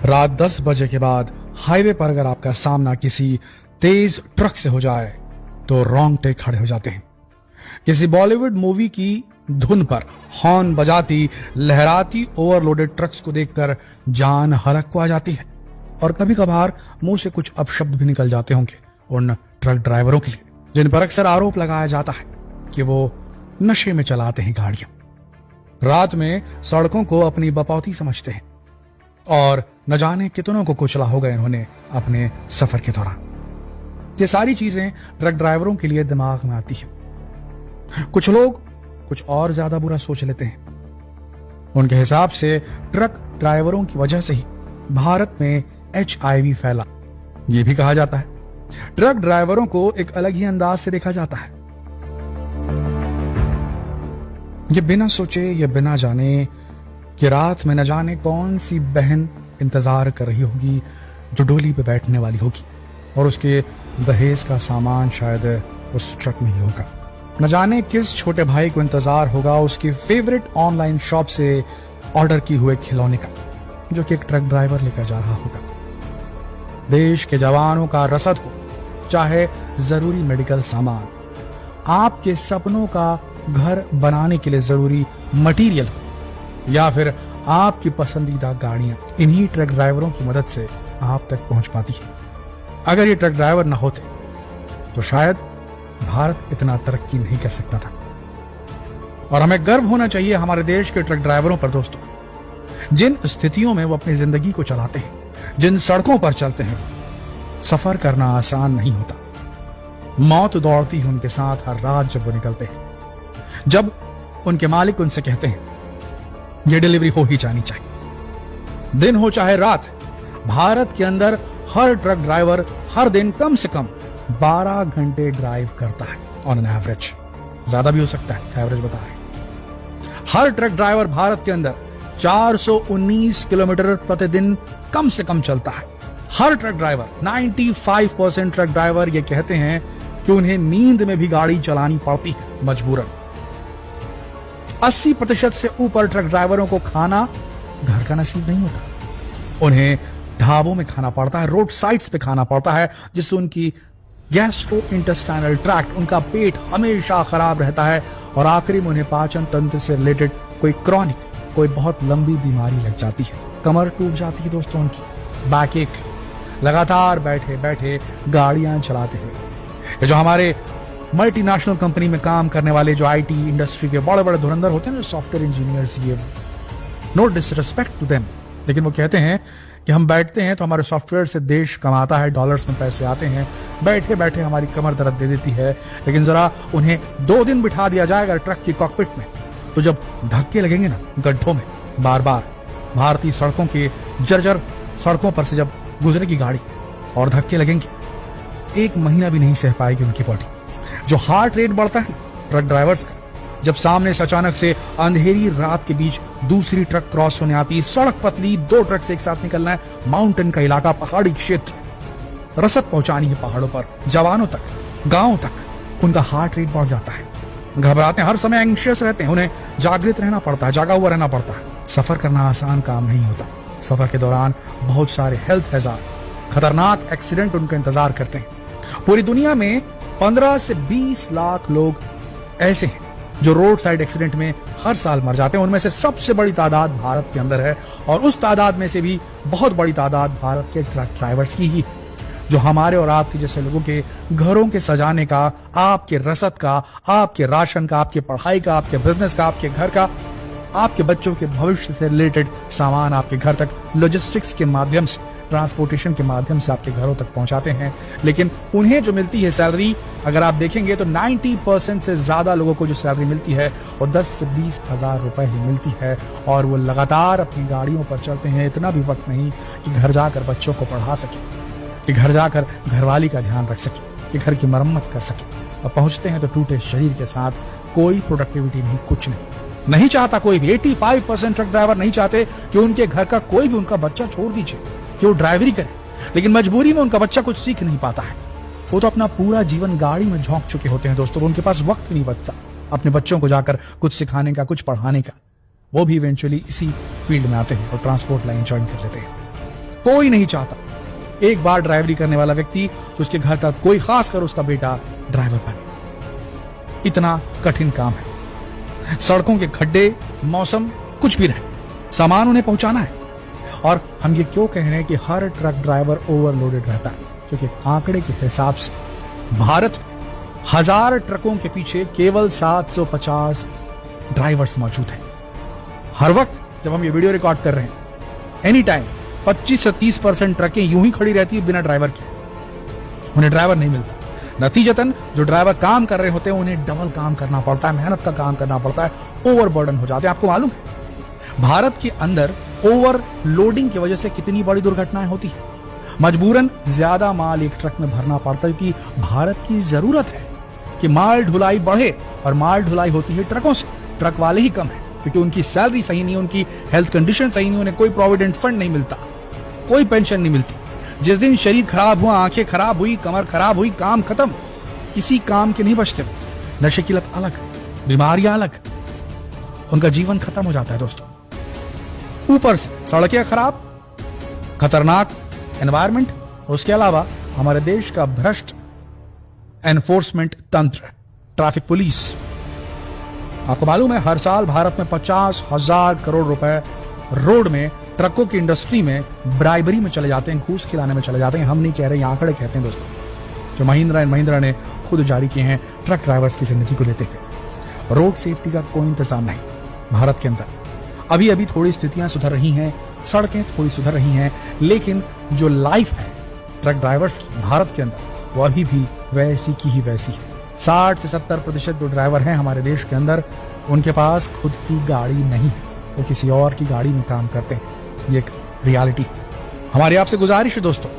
रात 10 बजे के बाद हाईवे पर अगर आपका सामना किसी तेज ट्रक से हो जाए तो रोंगटे खड़े हो जाते हैं। किसी बॉलीवुड मूवी की धुन पर हॉर्न बजाती लहराती ओवरलोडेड ट्रक्स को देखकर जान हलक को आ जाती है और कभी कभार मुंह से कुछ अपशब्द भी निकल जाते होंगे उन ट्रक ड्राइवरों के लिए, जिन पर अक्सर आरोप लगाया जाता है कि वो नशे में चलाते हैं गाड़ियां, रात में सड़कों को अपनी बपौती समझते हैं और न जाने कितनों को कुचला होगा इन्होंने अपने सफर के दौरान। ये सारी चीजें ट्रक ड्राइवरों के लिए दिमाग में आती है। कुछ लोग कुछ और ज्यादा बुरा सोच लेते हैं। उनके हिसाब से ट्रक ड्राइवरों की वजह से ही भारत में HIV फैला। यह भी कहा जाता है ट्रक ड्राइवरों को एक अलग ही अंदाज से देखा जाता है। ये बिना सोचे या बिना जाने कि रात में न जाने कौन सी बहन इंतजार कर रही होगी जो डोली पे बैठने वाली होगी और उसके दहेज का सामान शायद उस ट्रक में ही होगा। न जाने किस छोटे भाई को इंतजार होगा उसकी फेवरेट ऑनलाइन शॉप से ऑर्डर किए हुए खिलौने का, जो कि एक ट्रक ड्राइवर लेकर जा रहा होगा। देश के जवानों का रसद हो, चाहे जरूरी मेडिकल सामान, आपके सपनों का घर बनाने के लिए जरूरी मटेरियल हो, या फिर आपकी पसंदीदा गाड़ियां, इन्हीं ट्रक ड्राइवरों की मदद से आप तक पहुंच पाती है। अगर ये ट्रक ड्राइवर न होते तो शायद भारत इतना तरक्की नहीं कर सकता था। और हमें गर्व होना चाहिए हमारे देश के ट्रक ड्राइवरों पर दोस्तों, जिन स्थितियों में वो अपनी जिंदगी को चलाते हैं, जिन सड़कों पर चलते हैं। सफर करना आसान नहीं होता। मौत दौड़ती है उनके साथ हर रात जब वो निकलते हैं, जब उनके मालिक उनसे कहते हैं ये डिलीवरी हो ही जानी चाहिए। दिन हो चाहे रात, भारत के अंदर हर ट्रक ड्राइवर हर दिन कम से कम 12 घंटे ड्राइव करता है ऑन एन एवरेज। ज्यादा भी हो सकता है, एवरेज बता रहे। हर ट्रक ड्राइवर भारत के अंदर 419 किलोमीटर प्रतिदिन कम से कम चलता है। हर ट्रक ड्राइवर 95% ट्रक ड्राइवर ये कहते हैं कि उन्हें नींद में भी गाड़ी चलानी पड़ती है मजबूरन। 80% से ऊपर ट्रक ड्राइवरों को खाना घर का नसीब नहीं होता। उन्हें ढाबों में खाना पड़ता है, रोड साइड्स पे खाना पड़ता है, जिससे उनकी गैस्ट्रो इंटेस्टाइनल ट्रैक्ट, उनका पेट हमेशा खराब रहता है और आखिरी में उन्हें पाचन तंत्र से रिलेटेड कोई क्रॉनिक, कोई बहुत लंबी बीमारी लग जाती है। कमर टूट जाती है दोस्तों उनकी, बैक एक, लगातार बैठे बैठे गाड़ियां चलाते हैं। ये जो हमारे मल्टीनेशनल कंपनी में काम करने वाले जो IT इंडस्ट्री के बड़े बड़े धुरंधर होते हैं, जो सॉफ्टवेयर इंजीनियर्स, ये नो डिसरिस्पेक्ट टू देम, लेकिन वो कहते हैं कि हम बैठते हैं तो हमारे सॉफ्टवेयर से देश कमाता है, डॉलर्स में पैसे आते हैं, बैठे बैठे हमारी कमर दर्द दे देती है। लेकिन जरा उन्हें 2 दिन बिठा दिया जाएगा ट्रक की कॉकपिट में, तो जब धक्के लगेंगे ना गड्ढों में बार बार, भारतीय सड़कों के जर्जर सड़कों पर से जब गुजरेगी गाड़ी और धक्के लगेंगे, 1 महीना भी नहीं सह पाएगी उनकी बॉडी। जो हार्ट रेट बढ़ता है ट्रक ड्राइवर्स का, जब सामने से अचानक से अंधेरी रात के बीच दूसरी ट्रक क्रॉस होने आती है, सड़क पतली, 2 ट्रक से एक साथ निकलना है, माउंटेन का इलाका, पहाड़ी क्षेत्र, रसद पहुंचानी है पहाड़ों पर, जवानों तक, गांवों तक, उनका हार्ट रेट बढ़ जाता है, घबराते हैं, हर समय एंग्शियस रहते हैं, उन्हें जागृत रहना पड़ता है, जागा हुआ रहना पड़ता है। सफर करना आसान काम नहीं होता। सफर के दौरान बहुत सारे हेल्थ हैजार्ड, खतरनाक एक्सीडेंट उनका इंतजार करते हैं। पूरी दुनिया में 15 से 20 लाख लोग ऐसे हैं जो रोड साइड एक्सीडेंट में हर साल मर जाते हैं। उनमें से सबसे बड़ी तादाद भारत के अंदर है और उस तादाद में से भी बहुत बड़ी तादाद भारत के ट्रक ड्राइवर्स की ही, जो हमारे और आपके जैसे लोगों के घरों के सजाने का, आपके रसद का, आपके राशन का, आपके पढ़ाई का, आपके बिजनेस का, आपके घर का, आपके बच्चों के भविष्य से रिलेटेड सामान आपके घर तक लॉजिस्टिक्स के माध्यम से, ट्रांसपोर्टेशन के माध्यम से आपके घरों तक पहुंचाते हैं। लेकिन उन्हें जो मिलती है सैलरी, अगर आप देखेंगे तो 90% से ज्यादा लोगों को जो सैलरी मिलती है वो 10 से 20 हजार रुपए ही मिलती है और वो लगातार अपनी गाड़ियों पर चलते हैं। इतना भी वक्त नहीं कि घर जाकर बच्चों को पढ़ा सके, कि घर जाकर घरवाली का ध्यान रख सके, कि घर की मरम्मत कर सके, और पहुंचते हैं तो टूटे शरीर के साथ, कोई प्रोडक्टिविटी नहीं, कुछ नहीं चाहता कोई भी। 85% ट्रक ड्राइवर नहीं चाहते कि उनके घर का कोई भी उनका बच्चा, छोड़ दीजिए कि वो ड्राइवरी करे, लेकिन मजबूरी में उनका बच्चा कुछ सीख नहीं पाता है। वो तो अपना पूरा जीवन गाड़ी में झोंक चुके होते हैं दोस्तों, उनके पास वक्त नहीं बचता अपने बच्चों को जाकर कुछ सिखाने का, कुछ पढ़ाने का। वो भी इवेंचुअली इसी फील्ड में आते हैं और ट्रांसपोर्ट लाइन ज्वाइन कर लेते हैं। कोई नहीं चाहता एक बार ड्राइवरी करने वाला व्यक्ति कि उसके घर का कोई, खासकर उसका बेटा, ड्राइवर बने। इतना कठिन काम है। सड़कों के खड्डे, मौसम, कुछ भी रहे, सामान उन्हें पहुंचाना है। और हम ये क्यों कह रहे हैं कि हर ट्रक ड्राइवर ओवरलोडेड रहता है? क्योंकि आंकड़े के हिसाब से भारत में 1000 ट्रकों के पीछे केवल 750 ड्राइवर्स मौजूद हैं। हर वक्त जब हम ये वीडियो रिकॉर्ड कर रहे हैं, एनी टाइम 25 से 30% ट्रकें यूं ही खड़ी रहती है बिना ड्राइवर के। उन्हें ड्राइवर नहीं मिलता। नतीजतन जो ड्राइवर काम कर रहे होते हैं उन्हें डबल काम करना पड़ता है, मेहनत का काम करना पड़ता है, ओवरबर्डन हो जाते हैं। आपको मालूम है भारत के अंदर ओवरलोडिंग की वजह से कितनी बड़ी दुर्घटनाएं होती है? मजबूरन ज्यादा माल एक ट्रक में भरना पड़ता है क्योंकि भारत की जरूरत है कि माल ढुलाई बढ़े, और माल ढुलाई होती है ट्रकों से। ट्रक वाले ही कम है क्योंकि उनकी सैलरी सही नहीं, उनकी हेल्थ कंडीशन सही नहीं, उन्हें कोई प्रोविडेंट फंड नहीं मिलता, कोई पेंशन नहीं मिलती। जिस दिन शरीर खराब हुआ, आंखें खराब हुई, कमर खराब हुई, काम खत्म, किसी काम के नहीं बचते। नशे की लत अलग, बीमारियां अलग, उनका जीवन खत्म हो जाता है दोस्तों। ऊपर से सड़कें खराब, खतरनाक एनवायरमेंट, उसके अलावा हमारे देश का भ्रष्ट एनफोर्समेंट तंत्र, ट्रैफिक पुलिस। आपको मालूम है हर साल भारत में 50,000 करोड़ रुपए रोड में, ट्रकों की इंडस्ट्री में ब्राइबरी में चले जाते हैं, घूस खिलाने में चले जाते हैं। हम नहीं कह रहे, आंकड़े कहते हैं दोस्तों, जो महिंद्रा एंड महिंद्रा ने खुद जारी किए हैं ट्रक ड्राइवर्स की जिंदगी को लेते हुए। रोड सेफ्टी का कोई इंतजाम नहीं भारत के अंदर। अभी अभी थोड़ी स्थितियां सुधर रही हैं, सड़कें थोड़ी सुधर रही हैं, लेकिन जो लाइफ है ट्रक ड्राइवर्स की भारत के अंदर, वो अभी भी वैसी की ही वैसी है। 60 से 70% जो ड्राइवर हैं हमारे देश के अंदर, उनके पास खुद की गाड़ी नहीं है, वो किसी और की गाड़ी में काम करते हैं। ये एक रियलिटी। हमारी आपसे गुजारिश है दोस्तों,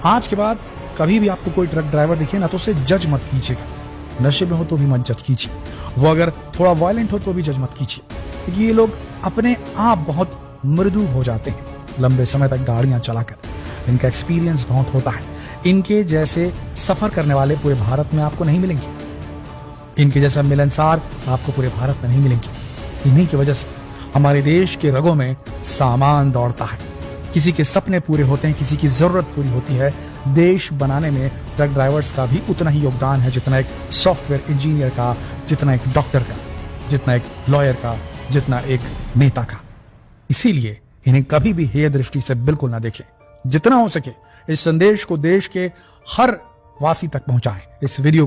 आज के बाद कभी भी आपको कोई ट्रक ड्राइवर दिखे ना, तो उसे जज मत कीजिएगा। नशे में हो तो भी मत जज कीजिए, वो अगर थोड़ा वायलेंट हो तो भी जज मत कीजिए, क्योंकि ये लोग अपने आप बहुत मृदु हो जाते हैं लंबे समय तक गाड़ियां चलाकर। इनका एक्सपीरियंस बहुत होता है। इनके जैसे सफर करने वाले पूरे भारत में आपको नहीं मिलेंगे। इनके जैसा मिलनसार आपको पूरे भारत में नहीं मिलेंगे। इन्हीं की वजह से हमारे देश के रगों में सामान दौड़ता है। किसी के सपने पूरे होते हैं, किसी की जरूरत पूरी होती है। देश बनाने में ट्रक ड्राइवर्स का भी उतना ही योगदान है जितना एक सॉफ्टवेयर इंजीनियर का, जितना एक डॉक्टर का, जितना एक लॉयर का, जितना एक नेता का। इसीलिए इन्हें कभी भी हेय दृष्टि से बिल्कुल ना देखें। जितना हो सके इस संदेश को देश के हर वासी तक पहुंचाएं। इस वीडियो